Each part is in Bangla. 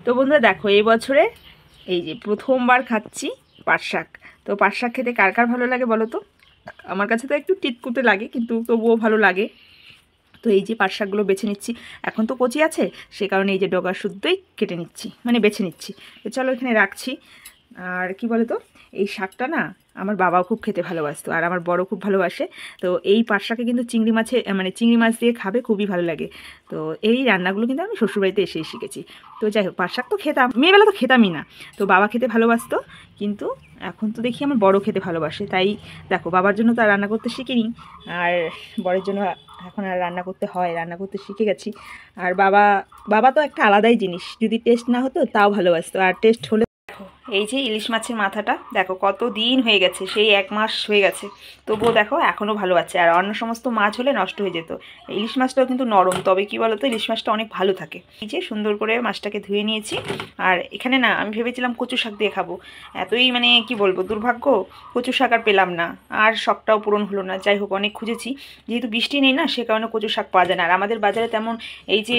তো বন্ধুরা দেখো এই বছরে এই যে প্রথমবার খাচ্ছি পাট শাক। তো পাট শাক খেতে কার কার ভালো লাগে বলো তো? আমার কাছে তো একটু তিতকুটে লাগে, কিন্তু তবুও ভালো লাগে। তো এই যে পাট শাকগুলো বেছে নিচ্ছি, এখন তো কচি আছে, সে কারণে এই যে ডগা শুদ্ধই কেটে নিচ্ছি, মানে বেছে নিচ্ছি। তো চলো এখানে রাখছি। আর কি বলে তো, এই শাকটা না আমার বাবাও খুব খেতে ভালোবাসতো, আর আমার বড় খুব ভালোবাসে। তো এই পাট শাকে কিন্তু চিংড়ি মাছে মানে চিংড়ি মাছ দিয়ে খাবে, খুবই ভালো লাগে। তো এই রান্নাগুলো কিন্তু আমি শ্বশুরবাড়িতে এসেই শিখেছি। তো যাই হোক, পাট শাক তো খেতাম, মেয়েবেলা তো খেতামই না। তো বাবা খেতে ভালোবাসতো, কিন্তু এখন তো দেখি আমার বড় খেতে ভালোবাসে। তাই দেখো, বাবার জন্য তো আর রান্না করতে শিখিনি, আর বরের জন্য এখন আর রান্না করতে হয়, রান্না করতে শিখে গেছি। আর বাবা বাবা তো একটা আলাদাই জিনিস, যদি টেস্ট না হতো তাও ভালোবাসতো, আর টেস্ট হলে এই যে ইলিশ মাছের মাথাটা দেখো কত দিন হয়ে গেছে, সেই 1 মাস হয়ে গেছে, তবুও দেখো এখনও ভালো আছে। আর অন্য সমস্ত মাছ হলে নষ্ট হয়ে যেত, ইলিশ মাছটাও কিন্তু নরম, তবে কি বলতো ইলিশ মাছটা অনেক ভালো থাকে। এই যে সুন্দর করে মাছটাকে ধুয়ে নিয়েছি। আর এখানে না আমি ভেবেছিলাম কচু শাক দিয়ে খাবো, এতই মানে কি বলবো দুর্ভাগ্য, কচু শাক আর পেলাম না, আর শখটাও পূরণ হলো না। যাই হোক, অনেক খুঁজেছি, যেহেতু বৃষ্টি নেই না, সে কারণে কচু শাক পাওয়া যায় না। আর আমাদের বাজারে তেমন এই যে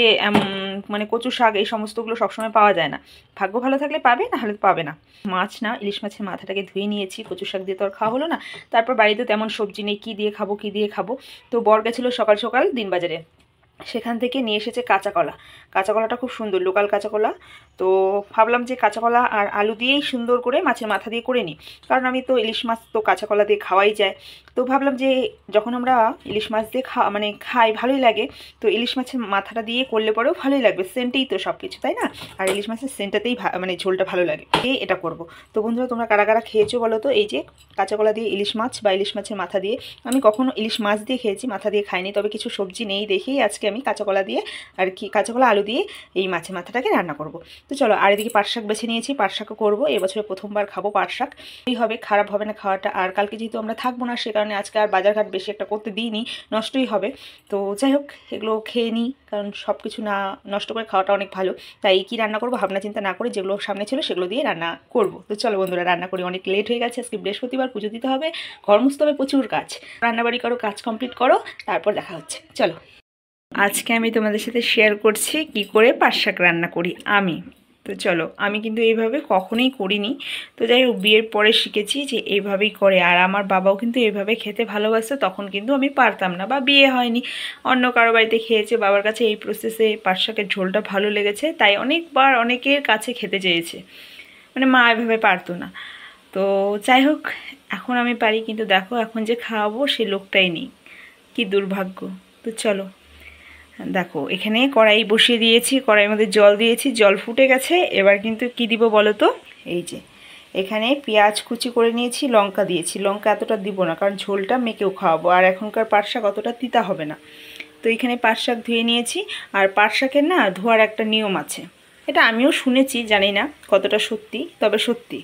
মানে কচু শাক এই সমস্তগুলো সবসময় পাওয়া যায় না। ভাগ্য ভালো থাকলে পাবে, না হলে পাবে না। মাছ না, ইলিশ মাছের মাথাটাকে ধুয়ে নিয়েছি, কচু শাক দিয়ে তো আর খাওয়া হলো না। তারপর বাড়িতে তেমন সবজি নেই, কী দিয়ে খাবো কী দিয়ে খাবো। তো বর গেছিলো সকাল সকাল দিনবাজারে, সেখান থেকে নিয়ে এসেছে কাঁচা কলা। কাঁচা কলাটা খুব সুন্দর, লোকাল কাঁচা কলা। তো ভাবলাম যে কাঁচা কলা আর আলু দিয়েই সুন্দর করে মাছের মাথা দিয়ে করে নিই, কারণ আমি তো ইলিশ মাছ তো কাঁচা কলা দিয়ে খাওয়াই যায়। তো ভাবলাম যে যখন আমরা ইলিশ মাছ দিয়ে মানে খাই ভালোই লাগে, তো ইলিশ মাছের মাথাটা দিয়ে করলে পরেও ভালোই লাগবে, সেন্টেই তো সব কিছু, তাই না? আর ইলিশ মাছের সেন্টটাতেই মানে ঝোলটা ভালো লাগে, এটা করব। তো বন্ধুরা, তোমরা কারা কারা খেয়েছো বলো তো এই যে কাঁচা কলা দিয়ে ইলিশ মাছ বা ইলিশ মাছের মাথা দিয়ে? আমি কখনো ইলিশ মাছ দিয়ে খেয়েছি, মাথা দিয়ে খাইনি। তবে কিছু সবজি নেই দেখেই আজকে আমি কাঁচা কলা দিয়ে আর কি কাঁচা কলা আলু দিয়ে এই মাছের মাথাটাকে রান্না করব। তো চলো, আর এদিকে পাট শাক বেছে নিয়েছি, পাট শাকও করবো, এবছরে প্রথমবার খাবো পাট শাক। এই হবে, খারাপ হবে না খাওয়াটা। আর কালকে যেহেতু আমরা থাকবো না, সে কারণে আজকে আর বাজারঘাট বেশি একটা করতে দিইনি, নষ্টই হবে। তো যাই হোক, এগুলো খেয়ে নিই, কারণ সব কিছু না নষ্ট করে খাওয়াটা অনেক ভালো। তাই কি রান্না করবো ভাবনা চিন্তা না করে যেগুলো সামনে ছিল সেগুলো দিয়ে রান্না করব। তো চলো বন্ধুরা, রান্না করি, অনেক লেট হয়ে গেছে, আজকে বৃহস্পতিবার, পুজো দিতে হবে, ঘর মুছতে হবে, প্রচুর কাজ। রান্নাবাড়ি করো, কাজ কমপ্লিট করো, তারপর দেখা হচ্ছে। চলো, আজকে আমি তোমাদের সাথে শেয়ার করছি কি করে পাট শাক রান্না করি আমি। তো চলো, আমি কিন্তু এইভাবে কখনোই করিনি। তো যাই হোক, বিয়ের পরে শিখেছি যে এইভাবেই করে। আর আমার বাবাও কিন্তু এইভাবে খেতে ভালোবাসতো, তখন কিন্তু আমি পারতাম না, বা বিয়ে হয়নি, অন্য কারো বাড়িতে খেয়েছে, বাবার কাছে এই প্রসেসে পাট শাকের ঝোলটা ভালো লেগেছে, তাই অনেকবার অনেকের কাছে খেতে চেয়েছে, মানে মা এভাবে পারতো না। তো যাই হোক, এখন আমি পারি, কিন্তু দেখো এখন যে খাওয়াবো সে লোকটাই নেই, কি দুর্ভাগ্য। তো চলো, দেখো এখানে কড়াই বসিয়ে দিয়েছি, কড়াইয়ের মধ্যে জল দিয়েছি, জল ফুটে গেছে। এবার কিন্তু কি দিব বলো তো, এই যে এখানে পেঁয়াজ কুচি করে নিয়েছি, লঙ্কা দিয়েছি। লঙ্কা এতটা দিব না, কারণ ঝোলটা মেকেও খাওয়াবো, আর এখনকার পাট শাক অতটা তিতা হবে না। তো এখানে পাট শাক ধুয়ে নিয়েছি। আর পাট শাকের না ধোয়ার একটা নিয়ম আছে, এটা আমিও শুনেছি, জানি না কতটা সত্যি, তবে সত্যি।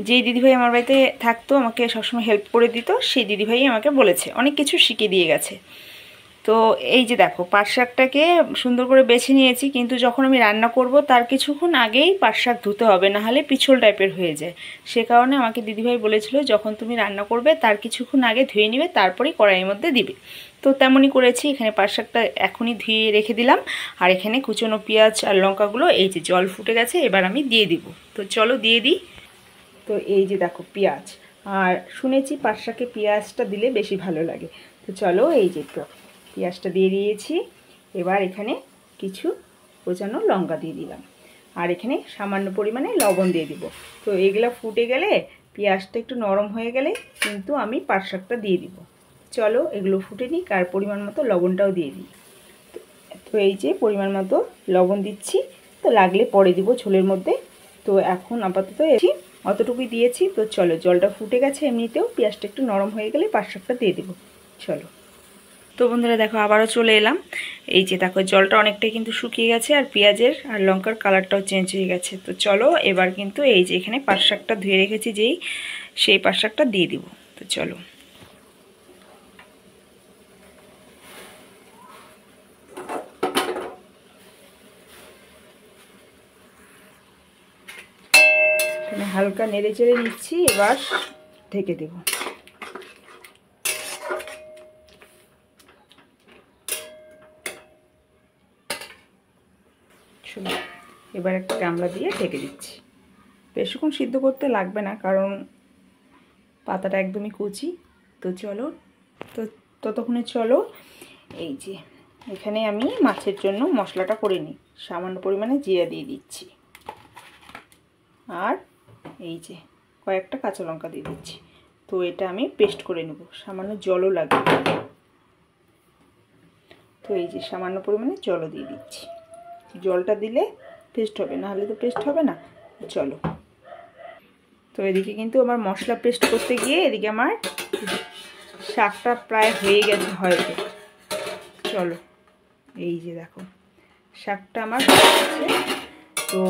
যেই দিদিভাই আমার বাড়িতে থাকতো, আমাকে সবসময় হেল্প করে দিত, সেই দিদিভাই আমাকে বলেছে, অনেক কিছু শিখিয়ে দিয়ে গেছে। তো এই যে দেখো, পাট শাকটাকে সুন্দর করে বেছে নিয়েছি, কিন্তু যখন আমি রান্না করব তার কিছুক্ষণ আগেই পাট শাক ধুতে হবে, না হলে পিছল টাইপের হয়ে যায়। সে কারণে আমাকে দিদিভাই বলেছিল যখন তুমি রান্না করবে তার কিছুক্ষণ আগে ধুয়ে নিবে, তারপরেই কড়াইয়ের মধ্যে দিবে। তো তেমনই করেছি, এখানে পাট শাকটা এখনই ধুয়ে রেখে দিলাম। আর এখানে কুচনো পেঁয়াজ আর লঙ্কাগুলো এই যে জল ফুটে গেছে, এবার আমি দিয়ে দিব। তো চলো দিয়ে দিই। তো এই যে দেখো পেঁয়াজ, আর শুনেছি পাট শাকে পেঁয়াজটা দিলে বেশি ভালো লাগে। তো চলো, এই যে তো পেঁয়াজটা দিয়ে দিয়েছি। এবার এখানে কিছু কোচানো লঙ্কা দিয়ে দিলাম, আর এখানে সামান্য পরিমাণে লবণ দিয়ে দিব। তো এগুলা ফুটে গেলে, পেঁয়াজটা একটু নরম হয়ে গেলে কিন্তু আমি পাট শাকটা দিয়ে দিব। চলো এগুলো ফুটে নিক, আর পরিমাণ মতো লবণটাও দিয়ে দিই। তো এই যে পরিমাণ মতো লবণ দিচ্ছি, তো লাগলে পরে দিব ঝোলের মধ্যে। তো এখন আপাতত অতটুকুই দিয়েছি। তো চলো, জলটা ফুটে গেছে এমনিতেও, পেঁয়াজটা একটু নরম হয়ে গেলে পাট শাকটা দিয়ে দেবো। চলো, তো বন্ধুরা দেখো আবারও চলে এলাম। এই যে দেখো জলটা অনেকটাই কিন্তু শুকিয়ে গেছে, আর পেঁয়াজের আর লঙ্কার কালারটাও চেঞ্জ হয়ে গেছে। তো চলো এবার কিন্তু এই যে এখানে পাট শাকটা ধুয়ে রেখেছি যেই, সেই পাট শাকটা দিয়ে দিব। তো চলো, এখানে হালকা নেড়ে চেড়ে নিচ্ছি, এবার ঢেকে দেব। এবার একটা গামলা দিয়ে ঢেকে দিচ্ছি। বেশিক্ষণ সিদ্ধ করতে লাগবে না, কারণ পাতাটা একদমই কুচি। তো চলো, তো ততক্ষণে চলো এই যে এখানে আমি মাছের জন্য মশলাটা করে নিই। সামান্য পরিমাণে জিরা দিয়ে দিচ্ছি, আর এই যে কয়েকটা কাঁচা লঙ্কা দিয়ে দিচ্ছি। তো এটা আমি পেস্ট করে নেব, সামান্য জলও লাগবে। তো এই যে সামান্য পরিমাণে জলও দিয়ে দিচ্ছি। জলটা দিলে পেস্ট হবে, না হলে তো পেস্ট হবে না। চলো, তো এদিকে কিন্তু আমার মশলা পেস্ট করতে গিয়ে এদিকে আমার শাকটা প্রায় হয়ে গেছে হয়তো। চলো, এই যে দেখো শাকটা আমার হয়ে গেছে। তো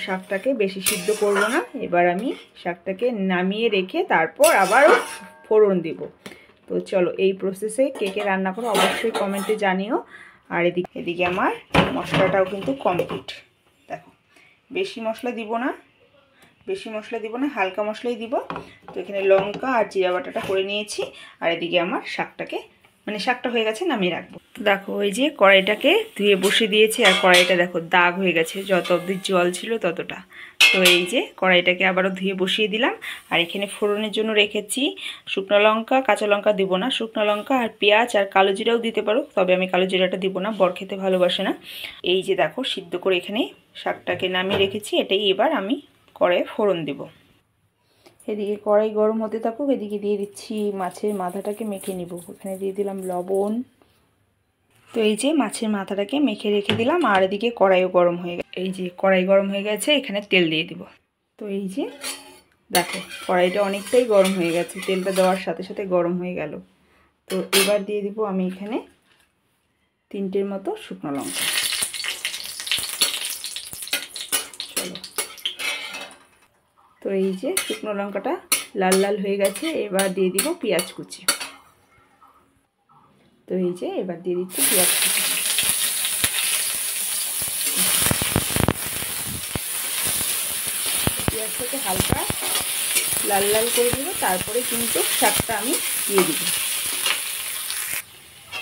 শাকটাকে বেশি সিদ্ধ করব না, এবার আমি শাকটাকে নামিয়ে রেখে তারপর আবারও ফোড়ন দেব। তো চলো, এই প্রসেসে কে কে রান্না করো অবশ্যই কমেন্টে জানিও। আর এদিকে আমার মশলাটাও কিন্তু কমপ্লিট। দেখো, বেশি মশলা দিব না, হালকা মশলাই দিব। তো এখানে লঙ্কা আর জিরা বাটাটা করে নিয়েছি। আর এদিকে আমার শাকটা হয়ে গেছে, নামিয়ে রাখবো। দেখো এই যে কড়াইটাকে ধুয়ে বসিয়ে দিয়েছি, আর কড়াইটা দেখো দাগ হয়ে গেছে, যত অবধি জল ছিল ততটা। তো এই যে কড়াইটাকে আবারও ধুয়ে বসিয়ে দিলাম। আর এখানে ফোড়নের জন্য রেখেছি শুকনো লঙ্কা, কাঁচা লঙ্কা দিব না, শুকনো লঙ্কা আর পেঁয়াজ আর কালো জিরাও দিতে পারো, তবে আমি কালো জিরাটা দিব না, বর খেতে ভালোবাসে না। এই যে দেখো সিদ্ধ করে এখানে শাকটাকে নামিয়ে রেখেছি, এটাই এবার আমি কড়াইয়ে ফোড়ন দেব। এদিকে কড়াই গরম হতে থাকুক, এদিকে দিয়ে দিচ্ছি মাছের মাথাটাকে মেখে নিব। এখানে দিয়ে দিলাম লবণ। তো এই যে মাছের মাথাটাকে মেখে রেখে দিলাম। আর এদিকে কড়াইও গরম হয়ে গেছে, এই যে কড়াই গরম হয়ে গেছে, এখানে তেল দিয়ে দিব। তো এই যে দেখো কড়াইটা অনেকটাই গরম হয়ে গেছে, তেলটা দেওয়ার সাথে সাথে গরম হয়ে গেল। তো এবার দিয়ে দিব আমি এখানে 3টের মতো শুকনো লঙ্কা। চলো, তো এই যে শুকনো লঙ্কাটা লাল লাল হয়ে গেছে, এবার দিয়ে দিব পেঁয়াজ কুচি। তো এই যে এবার দিয়ে দিচ্ছি পেঁয়াজ কুচি। পেঁয়াজটাকে হালকা লাল লাল করে দিব, তারপরে কিন্তু শাকটা আমি দিয়ে দিব।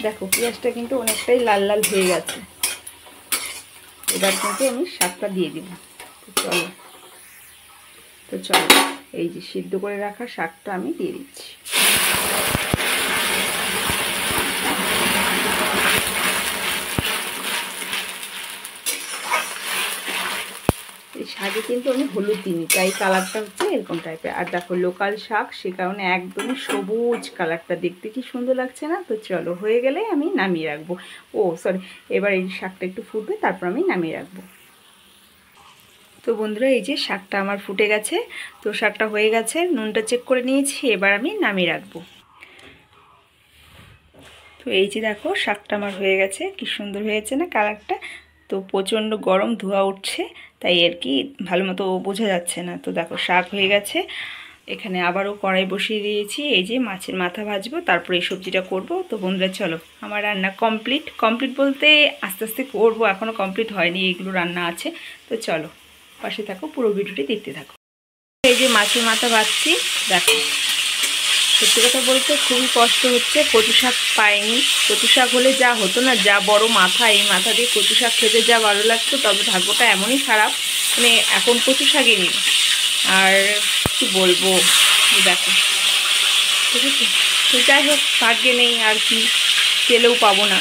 দেখো পেঁয়াজটা কিন্তু অনেকটাই লাল লাল হয়ে গেছে, এবার কিন্তু আমি শাকটা দিয়ে দিব। তো চলো এই যে সিদ্ধ করে রাখা শাকটা আমি দিয়ে দিচ্ছি। এই শাকে কিন্তু আমি হলুদ দিইনি, তাই কালারটা হচ্ছে এরকম টাইপের। আর দেখো লোকাল শাক, সে কারণে একদমই সবুজ কালারটা, দেখতে কি সুন্দর লাগছে না। তো চলো, হয়ে গেলে আমি নামিয়ে রাখবো। এবার এই শাকটা একটু ফুটবে, তারপর আমি নামিয়ে রাখবো। তো বন্ধুরা এই যে শাকটা আমার ফুটে গেছে, তো শাকটা হয়ে গেছে, নুনটা চেক করে নিয়েছি, এবার আমি নামিয়ে রাখবো। তো এই যে দেখো শাকটা আমার হয়ে গেছে, কি সুন্দর হয়েছে না কালারটা। তো প্রচণ্ড গরম, ধোঁয়া উঠছে, তাই আর কি ভালো মতো বোঝা যাচ্ছে না। তো দেখো শাক হয়ে গেছে, এখানে আবারও কড়াই বসিয়ে দিয়েছি। এই যে মাছের মাথা ভাজবো, তারপরে এই সবজিটা করব। তো বন্ধুরা চলো, আমার রান্না কমপ্লিট বলতে আস্তে আস্তে করবো, এখনও কমপ্লিট হয়নি, এইগুলো রান্না আছে। তো চলো পাশে থাকো, পুরো ভিডিওটি দেখতে থাকো। এই যে মাছের মাথা ভাজছি, দেখো সত্যি কথা বলতে খুবই কষ্ট হচ্ছে, কচু শাক পাইনি। কচু শাক হলে যা হতো না, যা বড় মাথা, এই মাথা দিয়ে কচু শাক খেতে যা ভালো লাগতো। তবে ভাগ্যটা এমনই খারাপ, মানে এখন কচু শাকই নেই। আর কি বলবো, দেখো ঠিক আছে। তো যাই হোক, ভাগ্যে নেই আর কি, পেলেও পাবো না।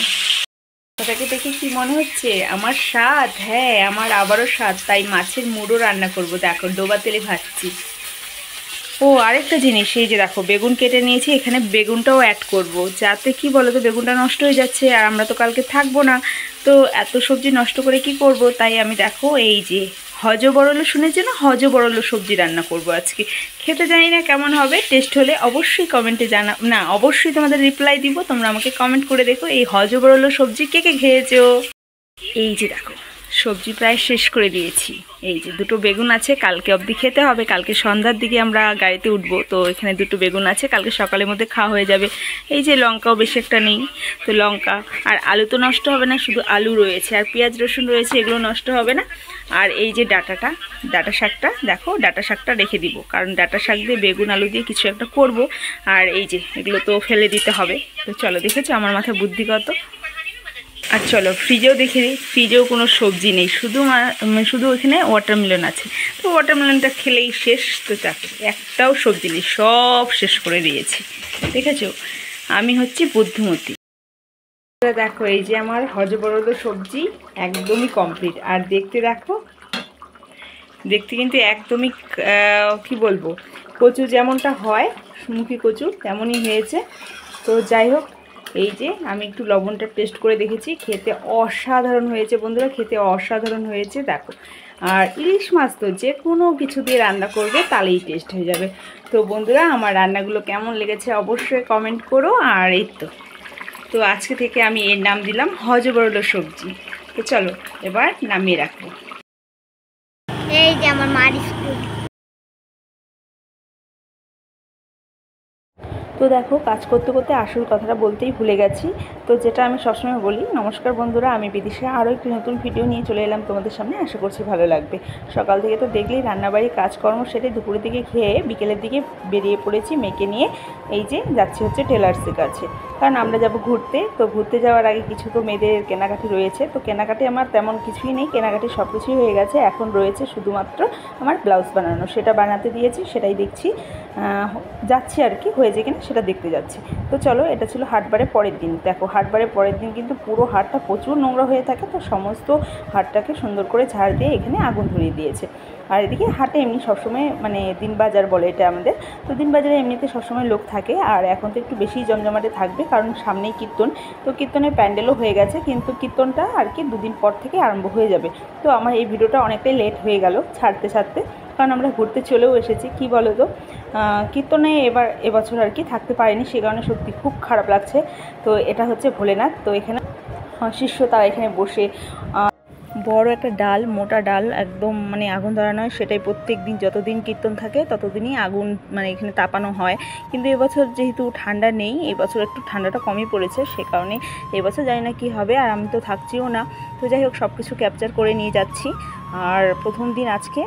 কথাটাকে দেখে কি মনে হচ্ছে আমার স্বাদ? হ্যাঁ, আমার আবারও স্বাদ। তাই মাছের মুড়ো রান্না করব। দেখো ডোবা তেলে ভাজছি। ও আরেকটা জিনিস, এই যে দেখো বেগুন কেটে নিয়েছি, এখানে বেগুনটাও অ্যাড করব, যাতে কি বলো তো বেগুনটা নষ্ট হয়ে যাচ্ছে, আর আমরা তো কালকে থাকবো না। তো এত সবজি নষ্ট করে কি করব, তাই আমি দেখো এই যে হজবরল শুনেছি না, হজবরল সবজি রান্না করব আজকে। খেতে জানি না কেমন হবে, টেস্ট হলে অবশ্যই কমেন্টে অবশ্যই তোমাদের রিপ্লাই দিব। তোমরা আমাকে কমেন্ট করে দেখো এই হজবরল সবজি কে কে খেয়েছো। এই যে দেখো সবজি প্রায় শেষ করে দিয়েছি। এই যে 2টো বেগুন আছে, কালকে অবধি খেতে হবে, কালকে সন্ধ্যার দিকে আমরা গাড়িতে উঠবো। তো এখানে 2টো বেগুন আছে, কালকে সকালের মধ্যে খাওয়া হয়ে যাবে। এই যে লঙ্কাও বেশি একটা নেই, তো লঙ্কা আর আলু তো নষ্ট হবে না, শুধু আলু রয়েছে আর পেঁয়াজ রসুন রয়েছে, এগুলো নষ্ট হবে না। আর এই যে ডাঁটা শাকটা, দেখো ডাঁটা শাকটা রেখে দিব, কারণ ডাঁটা শাক দিয়ে বেগুন আলু দিয়ে কিছু একটা করব। আর এই যে এগুলো তো ফেলে দিতে হবে। তো চলো, দেখেছো আমার মাথায় বুদ্ধি কত। আর চলো ফ্রিজেও দেখে দিই, ফ্রিজেও কোনো সবজি নেই, শুধু ওইখানে ওয়াটারমেলন আছে। তো ওয়াটারমেলনটা খেলেই শেষ। তো দেখো একটাও সবজি নেই, সব শেষ করে দিয়েছি। দেখেছো আমি হচ্ছি বুদ্ধিমতী। দেখো এই যে আমার হজবরদ সবজি একদমই কমপ্লিট। আর দেখতে দেখো, দেখতে কিন্তু একদমই কি বলবো, কচু যেমনটা হয় মুখী কচু তেমনই হয়েছে। তো যাই হোক, এই যে আমি একটু লবণটা টেস্ট করে দেখেছি, খেতে অসাধারণ হয়েছে বন্ধুরা, খেতে অসাধারণ হয়েছে। দেখো আর ইলিশ মাছ তো যে কোনো কিছু দিয়ে রান্না করবে তাহলেই টেস্ট হয়ে যাবে। তো বন্ধুরা আমার রান্নাগুলো কেমন লেগেছে অবশ্যই কমেন্ট করো। আর এই তো আজকে থেকে আমি এর নাম দিলাম হজবরল সবজি। তো চলো এবার নামিয়ে রাখবো। এই যে আমার মার স্কুল। তো দেখো কাজ করতে করতে আসল কথাটা বলতেই ভুলে গেছি। তো যেটা আমি সবসময় বলি, নমস্কার বন্ধুরা, আমি বিদিশা আরও একটি নতুন ভিডিও নিয়ে চলে এলাম তোমাদের সামনে। আশা করছি ভালো লাগবে। সকাল থেকে তো দেখলেই রান্নাবাড়ির কাজকর্ম সেরে দুপুরের দিকে খেয়ে বিকেলের দিকে বেরিয়ে পড়েছি মেয়েকে নিয়ে। এই যে যাচ্ছি হচ্ছে টেলার্সের কাছে, কারণ আমরা যাব ঘুরতে। তো ঘুরতে যাওয়ার আগে কিছু তো মেয়েদের কেনাকাটি রয়েছে। তো কেনাকাটি আমার তেমন কিছুই নেই, কেনাকাটি সব কিছুই হয়ে গেছে। এখন রয়েছে শুধুমাত্র আমার ব্লাউজ বানানো, সেটা বানাতে দিয়েছি, সেটাই দেখছি যাচ্ছি আর কি, হয়েছে কিনা সেটা দেখতে যাচ্ছি। তো চলো, এটা ছিল হাটবারের পরের দিন। দেখো হাটবারের পরের দিন কিন্তু পুরো হাটটা প্রচুর নোংরা হয়ে থাকে। তো সমস্ত হাটটাকে সুন্দর করে ঝাড় দিয়ে এখানে আগুন ধরিয়ে দিয়েছে। আর এদিকে হাটে এমনি সবসময় মানে দিনবাজার বলে এটা আমাদের। তো দিনবাজারে এমনিতে সবসময় লোক থাকে, আর এখন তো একটু বেশি জমজমাটে থাকবে কারণ সামনেই কীর্তন। তো কীর্তনের প্যান্ডেলও হয়ে গেছে, কিন্তু কীর্তনটা আর কি 2 দিন পর থেকে আরম্ভ হয়ে যাবে। তো আমার এই ভিডিওটা অনেকটাই লেট হয়ে গেল ছাড়তে, কারণ আমরা ঘুরতে চলেও এসেছি। কি বলো তো, কীর্তনে এবছর আর কি থাকতে পারিনি, সে কারণে সত্যি খুব খারাপ লাগছে। তো এটা হচ্ছে ভোলেনাথ। তো এখানে শিষ্য তারা এখানে বসে বড় একটা ডাল, মোটা ডাল, একদম মানে আগুন ধরানো হয়। সেটাই প্রত্যেক দিন যতদিন কীর্তন থাকে ততদিনই আগুন মানে এখানে তাপানো হয়। কিন্তু এবছর যেহেতু ঠান্ডা নেই, এবছর একটু ঠান্ডাটা কমই পড়েছে, সে কারণে এবছর জানি না কী হবে। আর আমি তো থাকছিও না। তো যাই হোক সব কিছু ক্যাপচার করে নিয়ে যাচ্ছি। আর প্রথম দিন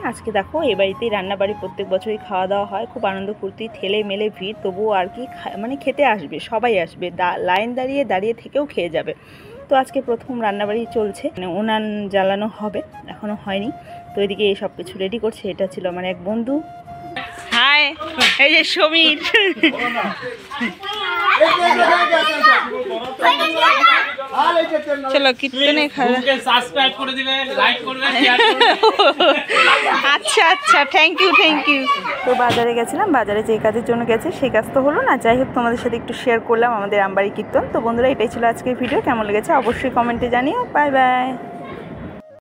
আজকে দেখো এই বাড়িতেই রান্নাবাড়ি প্রত্যেক বছরই খাওয়া দাওয়া হয়, খুব আনন্দ ফুর্তি, ঠেলে মেলে ভিড়, তবুও আর কি মানে খেতে আসবে, সবাই আসবে, লাইন দাঁড়িয়ে থেকেও খেয়ে যাবে। তো আজকে প্রথম রান্নাবাড়ি চলছে, মানে উনান জ্বালানো হবে, এখনও হয়নি। তো এদিকে এই সব কিছু রেডি করছে। এটা ছিল আমার এক বন্ধু, হাই, এই যে সমীর। চলো কীর্তনে আচ্ছা থ্যাংক ইউ। তো বাজারে গেছিলাম, বাজারে যে কাজের জন্য গেছে সেই কাজ তো হলো না। যাই হোক তোমাদের সাথে একটু শেয়ার করলাম আমাদের আমবাড়ি কীর্তন। তো বন্ধুরা এটাই ছিল আজকের ভিডিও, কেমন লেগেছে অবশ্যই কমেন্টে জানিও। Bye bye.